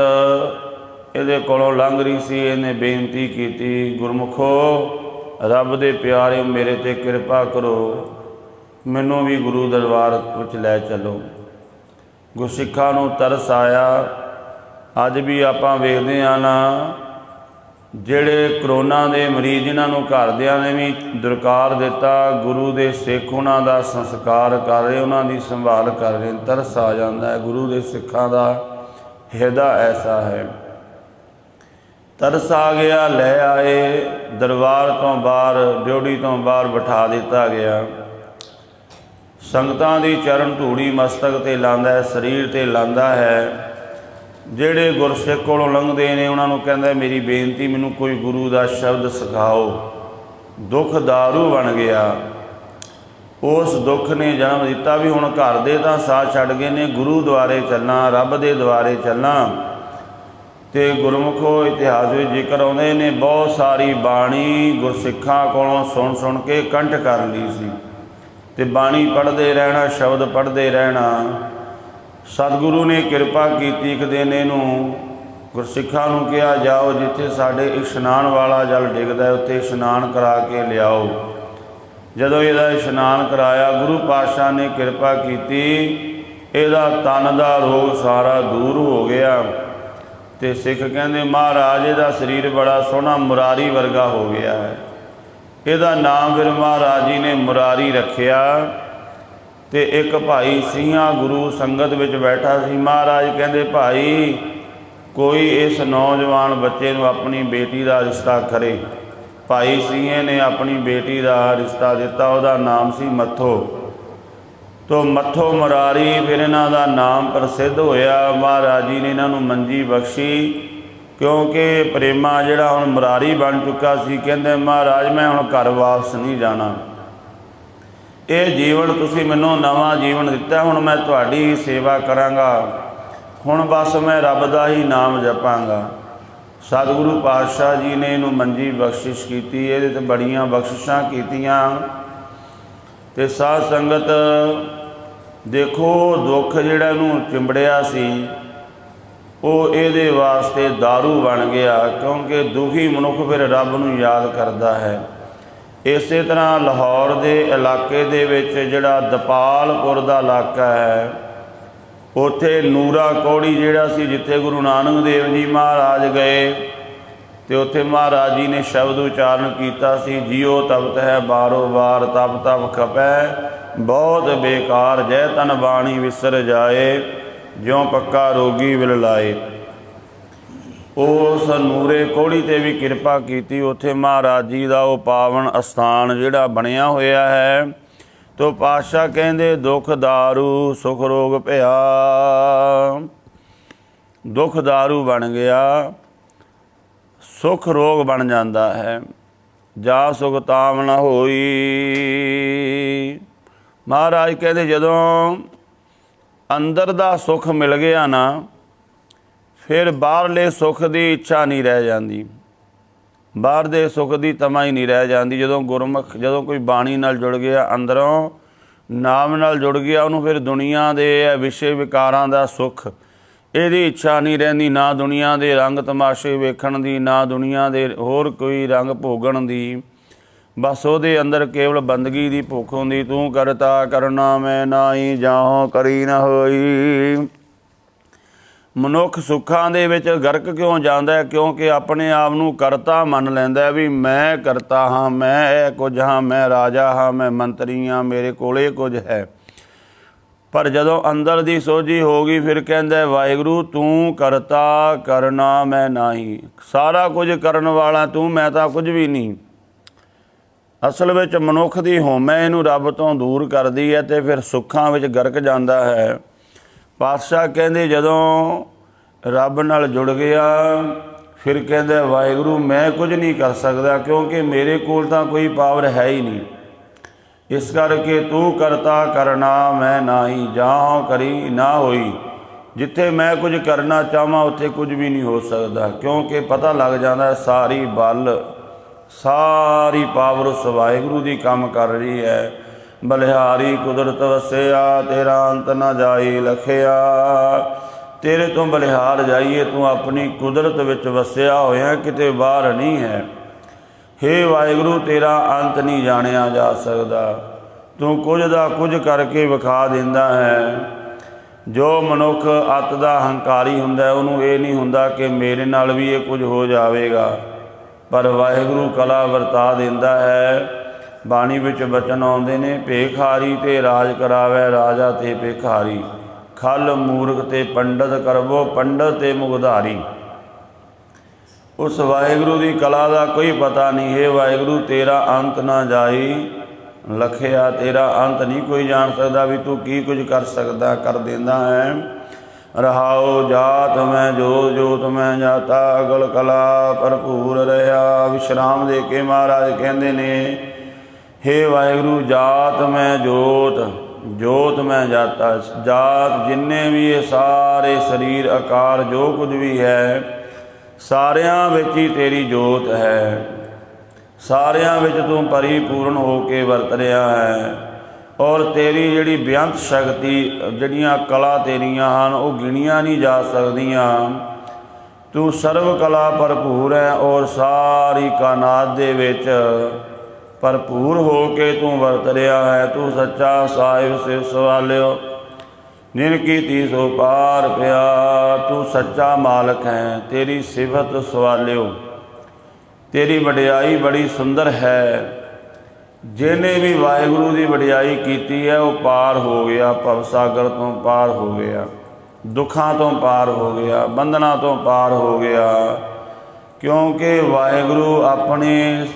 ਇਹਦੇ ਕੋਲੋਂ ਲੰਘ ਰਹੀ ਸੀ, ਇਹਨੇ ਬੇਨਤੀ ਕੀਤੀ, ਗੁਰਮੁਖੋ ਰੱਬ ਦੇ ਪਿਆਰਿਓ ਮੇਰੇ 'ਤੇ ਕਿਰਪਾ ਕਰੋ, ਮੈਨੂੰ ਵੀ ਗੁਰੂ ਦਰਬਾਰ ਵਿੱਚ ਲੈ ਚੱਲੋ। ਗੁਰਸਿੱਖਾਂ ਨੂੰ ਤਰਸ ਆਇਆ। ਅੱਜ ਵੀ ਆਪਾਂ ਵੇਖਦੇ ਹਾਂ ਨਾ, ਜਿਹੜੇ ਕਰੋਨਾ ਦੇ ਮਰੀਜ਼ ਜਿਨ੍ਹਾਂ ਨੂੰ ਘਰਦਿਆਂ ਨੇ ਵੀ ਦੁਰਕਾਰ ਦਿੱਤਾ, ਗੁਰੂ ਦੇ ਸਿੱਖ ਉਹਨਾਂ ਦਾ ਸੰਸਕਾਰ ਕਰ ਰਹੇ, ਉਹਨਾਂ ਦੀ ਸੰਭਾਲ ਕਰ ਰਹੇ। ਤਰਸ ਆ ਜਾਂਦਾ ਹੈ। ਗੁਰੂ ਦੇ ਸਿੱਖਾਂ ਦਾ ਹਿਰਦਾ ਐਸਾ ਹੈ। ਤਰਸ ਆ ਗਿਆ, ਲੈ ਆਏ, ਦਰਬਾਰ ਤੋਂ ਬਾਹਰ, ਡਿਓੜੀ ਤੋਂ ਬਾਹਰ ਬਿਠਾ ਦਿੱਤਾ ਗਿਆ। ਸੰਗਤਾਂ ਦੀ ਚਰਨ ਧੂੜੀ ਮਸਤਕ 'ਤੇ ਲਾਉਂਦਾ ਹੈ, ਸਰੀਰ 'ਤੇ ਲਾਉਂਦਾ ਹੈ। ਜਿਹੜੇ ਗੁਰਸਿੱਖ ਕੋਲੋਂ ਲੰਘਦੇ ਨੇ ਉਹਨਾਂ ਨੂੰ ਕਹਿੰਦਾ ਮੇਰੀ ਬੇਨਤੀ, ਮੈਨੂੰ ਕੋਈ ਗੁਰੂ ਦਾ ਸ਼ਬਦ ਸਿਖਾਓ। ਦੁੱਖ ਦਾਰੂ ਬਣ ਗਿਆ। ਉਸ ਦੁੱਖ ਨੇ ਜਨਮ ਦਿੱਤਾ ਵੀ ਹੁਣ ਘਰ ਦੇ ਤਾਂ ਸਾਥ ਛੱਡ ਗਏ ਨੇ, ਗੁਰੂ ਦੁਆਰੇ ਚੱਲਣਾ, ਰੱਬ ਦੇ ਦੁਆਰੇ ਚੱਲਣਾ। ਤੇ ਗੁਰਮੁਖੋ ਇਤਿਹਾਸ ਵਿੱਚ ਜ਼ਿਕਰ ਆਉਂਦੇ ਨੇ, ਬਹੁਤ ਸਾਰੀ ਬਾਣੀ ਗੁਰਸਿੱਖਾਂ ਕੋਲੋਂ ਸੁਣ ਸੁਣ ਕੇ ਕੰਠ ਕਰ ਲਈ ਸੀ ਤੇ ਬਾਣੀ ਪੜ੍ਹਦੇ ਰਹਿਣਾ, ਸ਼ਬਦ ਪੜ੍ਹਦੇ ਰਹਿਣਾ। ਸਤਿਗੁਰੂ ਨੇ ਕਿਰਪਾ ਕੀਤੀ। ਇੱਕ ਦਿਨ ਇਹਨੂੰ ਗੁਰਸਿੱਖਾਂ ਨੂੰ ਕਿਹਾ, ਜਾਓ ਜਿੱਥੇ ਸਾਡੇ ਇਸ਼ਨਾਨ ਵਾਲਾ ਜਲ ਡਿੱਗਦਾ ਉੱਥੇ ਇਸ਼ਨਾਨ ਕਰਾ ਕੇ ਲਿਆਓ। ਜਦੋਂ ਇਹਦਾ ਇਸ਼ਨਾਨ ਕਰਾਇਆ, ਗੁਰੂ ਪਾਤਸ਼ਾਹ ਨੇ ਕਿਰਪਾ ਕੀਤੀ, ਇਹਦਾ ਤਨ ਦਾ ਰੋਗ ਸਾਰਾ ਦੂਰ ਹੋ ਗਿਆ। ਤੇ ਸਿੱਖ ਕਹਿੰਦੇ ਮਹਾਰਾਜ ਇਹਦਾ ਸਰੀਰ ਬੜਾ ਸੋਹਣਾ ਮੁਰਾਰੀ ਵਰਗਾ ਹੋ ਗਿਆ ਹੈ। ਇਹਦਾ ਨਾਮ ਫਿਰ ਮਹਾਰਾਜ ਜੀ ਨੇ ਮੁਰਾਰੀ ਰੱਖਿਆ। ਤੇ ਇੱਕ ਭਾਈ ਸਿੰਘਾਂ ਗੁਰੂ ਸੰਗਤ ਵਿੱਚ ਬੈਠਾ ਸੀ। ਮਹਾਰਾਜ ਕਹਿੰਦੇ, ਭਾਈ ਕੋਈ ਇਸ ਨੌਜਵਾਨ ਬੱਚੇ ਨੂੰ ਆਪਣੀ ਬੇਟੀ ਦਾ ਰਿਸ਼ਤਾ ਕਰੇ। ਭਾਈ ਸਿੰਘੇ ਨੇ ਆਪਣੀ ਬੇਟੀ ਦਾ ਰਿਸ਼ਤਾ ਦਿੱਤਾ। ਉਹਦਾ ਨਾਮ ਸੀ ਮੱਥੋ। ਤੋ ਮੱਥੋ ਮੁਰਾਰੀ ਫਿਰ ਇਹਨਾਂ ਦਾ ਨਾਮ ਪ੍ਰਸਿੱਧ ਹੋਇਆ। ਮਹਾਰਾਜ ਜੀ ਨੇ ਇਹਨਾਂ ਨੂੰ ਮੰਜੀ ਬਖਸ਼ੀ, ਕਿਉਂਕਿ ਪ੍ਰੇਮਾ ਜਿਹੜਾ ਹੁਣ ਮੁਰਾਰੀ ਬਣ ਚੁੱਕਾ ਸੀ। ਕਹਿੰਦੇ, ਮਹਾਰਾਜ ਮੈਂ ਹੁਣ ਘਰ ਵਾਪਸ ਨਹੀਂ ਜਾਣਾ। ਇਹ ਜੀਵਨ ਤੁਸੀਂ ਮੈਨੂੰ ਨਵਾਂ ਜੀਵਨ ਦਿੱਤਾ, ਹੁਣ ਮੈਂ ਤੁਹਾਡੀ ਸੇਵਾ ਕਰਾਂਗਾ। ਹੁਣ ਬਸ ਮੈਂ ਰੱਬ ਦਾ ਹੀ ਨਾਮ ਜਪਾਂਗਾ। ਸਤਿਗੁਰੂ ਪਾਤਸ਼ਾਹ ਜੀ ਨੇ ਇਹਨੂੰ ਮੰਜੀ ਬਖਸ਼ਿਸ਼ ਕੀਤੀ। ਇਹਦੇ 'ਤੇ ਬੜੀਆਂ ਬਖਸ਼ਿਸ਼ਾਂ ਕੀਤੀਆਂ। ਅਤੇ ਸਾਧ ਸੰਗਤ ਦੇਖੋ, ਦੁੱਖ ਜਿਹੜਾ ਇਹਨੂੰ ਚਿੰਬੜਿਆ ਸੀ ਉਹ ਇਹਦੇ ਵਾਸਤੇ ਦਾਰੂ ਬਣ ਗਿਆ, ਕਿਉਂਕਿ ਦੁਖੀ ਮਨੁੱਖ ਫਿਰ ਰੱਬ ਨੂੰ ਯਾਦ ਕਰਦਾ ਹੈ। ਇਸੇ ਤਰ੍ਹਾਂ ਲਾਹੌਰ ਦੇ ਇਲਾਕੇ ਦੇ ਵਿੱਚ ਜਿਹੜਾ ਦਪਾਲਪੁਰ ਦਾ ਇਲਾਕਾ ਹੈ, ਉੱਥੇ ਨੂਰਾ ਕੌੜੀ ਜਿਹੜਾ ਸੀ, ਜਿੱਥੇ ਗੁਰੂ ਨਾਨਕ ਦੇਵ ਜੀ ਮਹਾਰਾਜ ਗਏ ਅਤੇ ਉੱਥੇ ਮਹਾਰਾਜ ਜੀ ਨੇ ਸ਼ਬਦ ਉਚਾਰਨ ਕੀਤਾ ਸੀ, ਜਿਉ ਤਪਤ ਹੈ ਬਾਰੋ ਬਾਰ, ਤਪ ਤਪ ਖਪੈ ਬਹੁਤ ਬੇਕਾਰ, ਜੈ ਤਨ ਬਾਣੀ ਵਿਸਰ ਜਾਏ, ਜਿਉਂ ਪੱਕਾ ਰੋਗੀ ਵਿਲ ਲਾਏ। ਉਸ ਨੂਰੇ ਕੋੜੀ 'ਤੇ ਵੀ ਕਿਰਪਾ ਕੀਤੀ। ਉੱਥੇ ਮਹਾਰਾਜ ਜੀ ਦਾ ਉਹ ਪਾਵਨ ਅਸਥਾਨ ਜਿਹੜਾ ਬਣਿਆ ਹੋਇਆ ਹੈ। ਤੋ ਪਾਤਸ਼ਾਹ ਕਹਿੰਦੇ, ਦੁੱਖ ਦਾਰੂ ਸੁਖ ਰੋਗ ਭਇਆ। ਦੁੱਖ ਦਾਰੂ ਬਣ ਗਿਆ, ਸੁਖ ਰੋਗ ਬਣ ਜਾਂਦਾ ਹੈ। ਜਾ ਸੁਖ ਤਾਮ ਨਾ ਹੋਈ। ਮਹਾਰਾਜ ਕਹਿੰਦੇ, ਜਦੋਂ ਅੰਦਰ ਦਾ ਸੁੱਖ ਮਿਲ ਗਿਆ ਨਾ, ਫਿਰ ਬਾਹਰਲੇ ਸੁੱਖ ਦੀ ਇੱਛਾ ਨਹੀਂ ਰਹਿ ਜਾਂਦੀ, ਬਾਹਰ ਦੇ ਸੁੱਖ ਦੀ ਤਮਾ ਹੀ ਨਹੀਂ ਰਹਿ ਜਾਂਦੀ। ਜਦੋਂ ਗੁਰਮੁਖ, ਜਦੋਂ ਕੋਈ ਬਾਣੀ ਨਾਲ ਜੁੜ ਗਿਆ, ਅੰਦਰੋਂ ਨਾਮ ਨਾਲ ਜੁੜ ਗਿਆ, ਉਹਨੂੰ ਫਿਰ ਦੁਨੀਆ ਦੇ ਵਿਸ਼ੇ ਵਿਕਾਰਾਂ ਦਾ ਸੁੱਖ, ਇਹਦੀ ਇੱਛਾ ਨਹੀਂ ਰਹਿੰਦੀ। ਨਾ ਦੁਨੀਆ ਦੇ ਰੰਗ ਤਮਾਸ਼ੇ ਵੇਖਣ ਦੀ, ਨਾ ਦੁਨੀਆ ਦੇ ਹੋਰ ਕੋਈ ਰੰਗ ਭੋਗਣ ਦੀ। ਬਸ ਉਹਦੇ ਅੰਦਰ ਕੇਵਲ ਬੰਦਗੀ ਦੀ ਭੁੱਖ ਹੁੰਦੀ। ਤੂੰ ਕਰਤਾ ਕਰਨਾ ਮੈਂ ਨਾਹੀ, ਜਾਹੋ ਕਰੀ ਨਾ ਹੋਈ। ਮਨੁੱਖ ਸੁੱਖਾਂ ਦੇ ਵਿੱਚ ਗਰਕ ਕਿਉਂ ਜਾਂਦਾ? ਕਿਉਂਕਿ ਆਪਣੇ ਆਪ ਨੂੰ ਕਰਤਾ ਮੰਨ ਲੈਂਦਾ ਵੀ ਮੈਂ ਕਰਤਾ ਹਾਂ, ਮੈਂ ਇਹ ਕੁਝ ਹਾਂ, ਮੈਂ ਰਾਜਾ ਹਾਂ, ਮੈਂ ਮੰਤਰੀ ਹਾਂ, ਮੇਰੇ ਕੋਲ ਇਹ ਕੁਝ ਹੈ। ਪਰ ਜਦੋਂ ਅੰਦਰ ਦੀ ਸੋਝੀ ਹੋ ਗਈ, ਫਿਰ ਕਹਿੰਦਾ, ਵਾਹਿਗੁਰੂ ਤੂੰ ਕਰਤਾ ਕਰਨਾ ਮੈਂ ਨਾਹੀ, ਸਾਰਾ ਕੁਝ ਕਰਨ ਵਾਲਾ ਤੂੰ, ਮੈਂ ਤਾਂ ਕੁਝ ਵੀ ਨਹੀਂ। ਅਸਲ ਵਿੱਚ ਮਨੁੱਖ ਦੀ ਹਉਮੈ ਇਹਨੂੰ ਰੱਬ ਤੋਂ ਦੂਰ ਕਰਦੀ ਹੈ ਅਤੇ ਫਿਰ ਸੁੱਖਾਂ ਵਿੱਚ ਗਰਕ ਜਾਂਦਾ ਹੈ। ਪਾਤਸ਼ਾਹ ਕਹਿੰਦੇ, ਜਦੋਂ ਰੱਬ ਨਾਲ ਜੁੜ ਗਿਆ, ਫਿਰ ਕਹਿੰਦਾ, ਵਾਹਿਗੁਰੂ ਮੈਂ ਕੁਝ ਨਹੀਂ ਕਰ ਸਕਦਾ, ਕਿਉਂਕਿ ਮੇਰੇ ਕੋਲ ਤਾਂ ਕੋਈ ਪਾਵਰ ਹੈ ਹੀ ਨਹੀਂ। ਇਸ ਕਰਕੇ ਤੂੰ ਕਰਤਾ ਕਰਨਾ ਮੈਂ ਨਾਹੀ, ਜਾਂ ਕਰੀ ਨਾ ਹੋਈ। ਜਿੱਥੇ ਮੈਂ ਕੁਝ ਕਰਨਾ ਚਾਹਾਂ ਉੱਥੇ ਕੁਝ ਵੀ ਨਹੀਂ ਹੋ ਸਕਦਾ, ਕਿਉਂਕਿ ਪਤਾ ਲੱਗ ਜਾਂਦਾ ਸਾਰੀ ਬਲ, ਸਾਰੀ ਪਾਵਰ ਉਸ ਵਾਹਿਗੁਰੂ ਦੀ ਕੰਮ ਕਰ ਰਹੀ ਹੈ। ਬਲਿਹਾਰੀ ਕੁਦਰਤ ਵਸਿਆ, ਤੇਰਾ ਅੰਤ ਨਾ ਜਾਈ ਲਖਿਆ। ਤੇਰੇ ਤੋਂ ਬਲਿਹਾਰ ਜਾਈਏ, ਤੂੰ ਆਪਣੀ ਕੁਦਰਤ ਵਿੱਚ ਵਸਿਆ ਹੋਇਆ, ਕਿਤੇ ਬਾਹਰ ਨਹੀਂ ਹੈ। ਹੇ ਵਾਹਿਗੁਰੂ, ਤੇਰਾ ਅੰਤ ਨਹੀਂ ਜਾਣਿਆ ਜਾ ਸਕਦਾ। ਤੂੰ ਕੁਝ ਦਾ ਕੁਝ ਕਰਕੇ ਵਿਖਾ ਦਿੰਦਾ ਹੈ। ਜੋ ਮਨੁੱਖ ਅੱਤ ਦਾ ਹੰਕਾਰੀ ਹੁੰਦਾ, ਉਹਨੂੰ ਇਹ ਨਹੀਂ ਹੁੰਦਾ ਕਿ ਮੇਰੇ ਨਾਲ ਵੀ ਇਹ ਕੁਝ ਹੋ ਜਾਵੇਗਾ, ਪਰ ਵਾਹਿਗੁਰੂ ਕਲਾ ਵਰਤਾ ਦਿੰਦਾ ਹੈ। ਬਾਣੀ ਵਿੱਚ ਬਚਨ ਆਉਂਦੇ ਨੇ, ਭੇਖਾਰੀ ਤੇ ਰਾਜ ਕਰਾਵੇ, ਰਾਜਾ ਤੇ ਭੇਖਾਰੀ, ਖਲ ਮੂਰਖ ਤੇ ਪੰਡਤ ਕਰਵੋ, ਪੰਡਤ ਤੇ ਮੁਗਧਾਰੀ। ਉਸ ਵਾਹਿਗੁਰੂ ਦੀ ਕਲਾ ਦਾ ਕੋਈ ਪਤਾ ਨਹੀਂ। ਹੈ ਵਾਹਿਗੁਰੂ, ਤੇਰਾ ਅੰਤ ਨਾ ਜਾਈ ਲਖਿਆ, ਤੇਰਾ ਅੰਤ ਨਹੀਂ ਕੋਈ ਜਾਣ ਸਕਦਾ ਵੀ ਤੂੰ ਕੀ ਕੁਝ ਕਰ ਸਕਦਾ, ਕਰ ਦਿੰਦਾ ਹੈ। ਰਹਾਉ ਜਾਤ ਮੈਂ ਜੋਤ, ਜੋਤ ਮੈਂ ਜਾਤਾ, ਅਗਲ ਕਲਾ ਭਰਪੂਰ ਰਿਹਾ। ਵਿਸ਼ਰਾਮ ਦੇ ਕੇ ਮਹਾਰਾਜ ਕਹਿੰਦੇ ਨੇ, ਹੇ ਵਾਹਿਗੁਰੂ, ਜਾਤ ਮੈਂ ਜੋਤ, ਜੋਤ ਮੈਂ ਜਾਤਾ। ਜਾਤ ਜਿੰਨੇ ਵੀ ਇਹ ਸਾਰੇ ਸਰੀਰ ਆਕਾਰ ਜੋ ਕੁਝ ਵੀ ਹੈ, ਸਾਰਿਆਂ ਵਿੱਚ ਹੀ ਤੇਰੀ ਜੋਤ ਹੈ। ਸਾਰਿਆਂ ਵਿੱਚ ਤੂੰ ਪਰਿਪੂਰਨ ਹੋ ਕੇ ਵਰਤ ਰਿਹਾ ਹੈ। ਔਰ ਤੇਰੀ ਜਿਹੜੀ ਬੇਅੰਤ ਸ਼ਕਤੀ, ਜਿਹੜੀਆਂ ਕਲਾ ਤੇਰੀਆਂ ਹਨ, ਉਹ ਗਿਣੀਆਂ ਨਹੀਂ ਜਾ ਸਕਦੀਆਂ। ਤੂੰ ਸਰਵ ਕਲਾ ਭਰਪੂਰ ਹੈ ਔਰ ਸਾਰੀ ਕਾਇਨਾਤ ਦੇ ਵਿੱਚ ਭਰਪੂਰ ਹੋ ਕੇ ਤੂੰ ਵਰਤ ਰਿਹਾ ਹੈ। ਤੂੰ ਸੱਚਾ ਸਾਹਿਬ ਸਿਵ ਸਵਾਲਿਓ, ਨਿਰ ਕੀਤੀ ਸੋ ਪਾਰ ਪਿਆ। ਤੂੰ ਸੱਚਾ ਮਾਲਕ ਹੈ, ਤੇਰੀ ਸਿਫਤ ਸਵਾਲਿਓ, ਤੇਰੀ ਵਡਿਆਈ ਬੜੀ ਸੁੰਦਰ ਹੈ। ਜਿਹਨੇ ਵੀ ਵਾਹਿਗੁਰੂ ਦੀ ਵਡਿਆਈ ਕੀਤੀ ਹੈ ਉਹ ਪਾਰ ਹੋ ਗਿਆ, ਭਵਸਾਗਰ ਤੋਂ ਪਾਰ ਹੋ ਗਿਆ, ਦੁੱਖਾਂ ਤੋਂ ਪਾਰ ਹੋ ਗਿਆ, ਬੰਧਨਾਂ ਤੋਂ ਪਾਰ ਹੋ ਗਿਆ। ਕਿਉਂਕਿ ਵਾਹਿਗੁਰੂ ਆਪਣੇ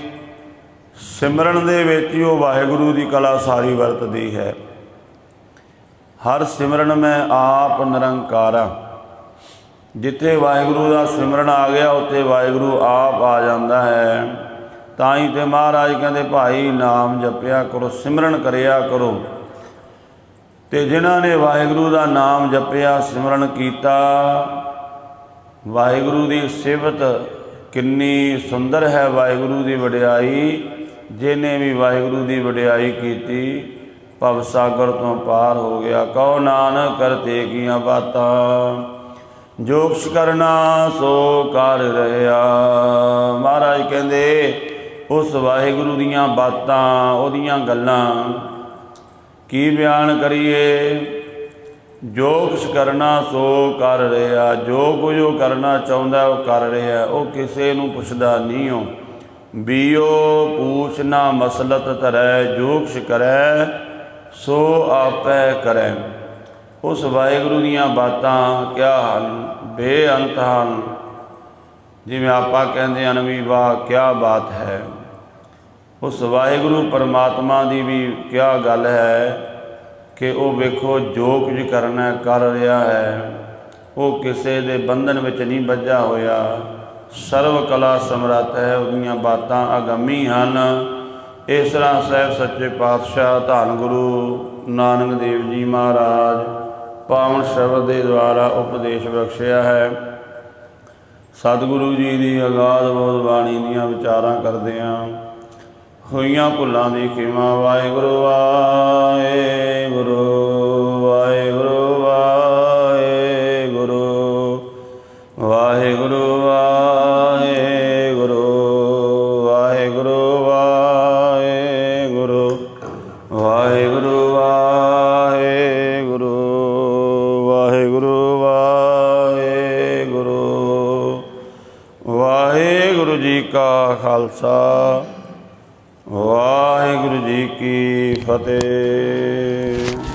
ਸਿਮਰਨ ਦੇ ਵਿੱਚ ਹੀ ਉਹ ਵਾਹਿਗੁਰੂ ਦੀ ਕਲਾ ਸਾਰੀ ਵਰਤਦੀ ਹੈ। ਹਰ ਸਿਮਰਨ ਮੈਂ ਆਪ ਨਿਰੰਕਾਰਾ। ਜਿੱਥੇ ਵਾਹਿਗੁਰੂ ਦਾ ਸਿਮਰਨ ਆ ਗਿਆ ਉੱਥੇ ਵਾਹਿਗੁਰੂ ਆਪ ਆ ਜਾਂਦਾ ਹੈ। ਤਾਂ ਹੀ ਤੇ ਮਹਾਰਾਜ ਕਹਿੰਦੇ ਭਾਈ ਨਾਮ ਜਪਿਆ ਕਰੋ, ਸਿਮਰਨ ਕਰਿਆ ਕਰੋ। ਤੇ ਜਿਨ੍ਹਾਂ ਨੇ ਵਾਹਿਗੁਰੂ ਦਾ ਨਾਮ ਜਪਿਆ, ਸਿਮਰਨ ਕੀਤਾ, ਵਾਹਿਗੁਰੂ ਦੀ ਸਿਫਤ ਕਿੰਨੀ ਸੁੰਦਰ ਹੈ, ਵਾਹਿਗੁਰੂ ਦੀ ਵਡਿਆਈ। ਜਿਹਨੇ ਵੀ ਵਾਹਿਗੁਰੂ ਦੀ ਵਡਿਆਈ ਕੀਤੀ ਭਵਸਾਗਰ ਤੋਂ ਪਾਰ ਹੋ ਗਿਆ। ਕਹੋ ਨਾਨਕ ਕਰਤੇ ਕੀਆਂ ਬਾਤਾਂ, ਜੋ ਕੁਛ ਕਰਨਾ ਸੋ ਕਰ ਰਿਹਾ। ਮਹਾਰਾਜ ਕਹਿੰਦੇ ਉਸ ਵਾਹਿਗੁਰੂ ਦੀਆਂ ਬਾਤਾਂ, ਉਹਦੀਆਂ ਗੱਲਾਂ ਕੀ ਬਿਆਨ ਕਰੀਏ। ਜੋ ਕੁਛ ਕਰਨਾ ਸੋ ਕਰ ਰਿਹਾ, ਜੋ ਕੁਝ ਉਹ ਕਰਨਾ ਚਾਹੁੰਦਾ ਉਹ ਕਰ ਰਿਹਾ। ਉਹ ਕਿਸੇ ਨੂੰ ਪੁੱਛਦਾ ਨਹੀਂ। ਉਹ ਬੀਓ ਪੂਛ ਨਾ ਮਸਲਤ ਧਰੈ, ਜੋ ਕੁਛ ਕਰੈ ਸੋ ਆਪੈ ਕਰੈ। ਉਸ ਵਾਹਿਗੁਰੂ ਦੀਆਂ ਬਾਤਾਂ ਕਿਆ ਹਨ, ਬੇਅੰਤ ਹਨ। ਜਿਵੇਂ ਆਪਾਂ ਕਹਿੰਦੇ ਹਨ ਵੀ ਵਾਹ ਕਿਆ ਬਾਤ ਹੈ। ਉਸ ਵਾਹਿਗੁਰੂ ਪਰਮਾਤਮਾ ਦੀ ਵੀ ਕਿਆ ਗੱਲ ਹੈ ਕਿ ਉਹ ਵੇਖੋ ਜੋ ਕੁਝ ਕਰਨਾ ਕਰ ਰਿਹਾ ਹੈ। ਉਹ ਕਿਸੇ ਦੇ ਬੰਧਨ ਵਿੱਚ ਨਹੀਂ ਬੱਝਾ ਹੋਇਆ, ਸਰਵ ਕਲਾ ਸਮਰੱਥ ਹੈ। ਉਹਦੀਆਂ ਬਾਤਾਂ ਅਗੰਮੀ ਹਨ। ਇਸ ਤਰ੍ਹਾਂ ਸਾਹਿਬ ਸੱਚੇ ਪਾਤਸ਼ਾਹ ਧੰਨ ਗੁਰੂ ਨਾਨਕ ਦੇਵ ਜੀ ਮਹਾਰਾਜ ਪਾਵਨ ਸ਼ਬਦ ਦੇ ਦੁਆਰਾ ਉਪਦੇਸ਼ ਬਖਸ਼ਿਆ ਹੈ। ਸਤਿਗੁਰੂ ਜੀ ਦੀ ਅਗਾਧ ਬੋਧ ਬਾਣੀ ਦੀਆਂ ਵਿਚਾਰਾਂ ਕਰਦਿਆਂ ਹੋਈਆਂ ਭੁੱਲਾਂ ਦੀ ਖਿਮਾ। ਵਾਹਿਗੁਰੂ ਵਾਹਿਗੁਰੂ ਵਾਹਿਗੁਰੂ ਵਾਹਿਗੁਰੂ ਵਾਹਿਗੁਰੂ ਵਾਹਿਗੁਰੂ ਵਾਹਿਗੁਰੂ ਵਾਹਿਗੁਰੂ ਵਾਹਿਗੁਰੂ ਵਾਹਿਗੁਰੂ ਵਾਹਿਗੁਰੂ ਵਾਹਿਗੁਰੂ। ਵਾਹਿਗੁਰੂ ਜੀ ਕਾ ਖਾਲਸਾ, ਵਾਹਿਗੁਰੂ ਜੀ ਕੀ ਫਤਿਹ।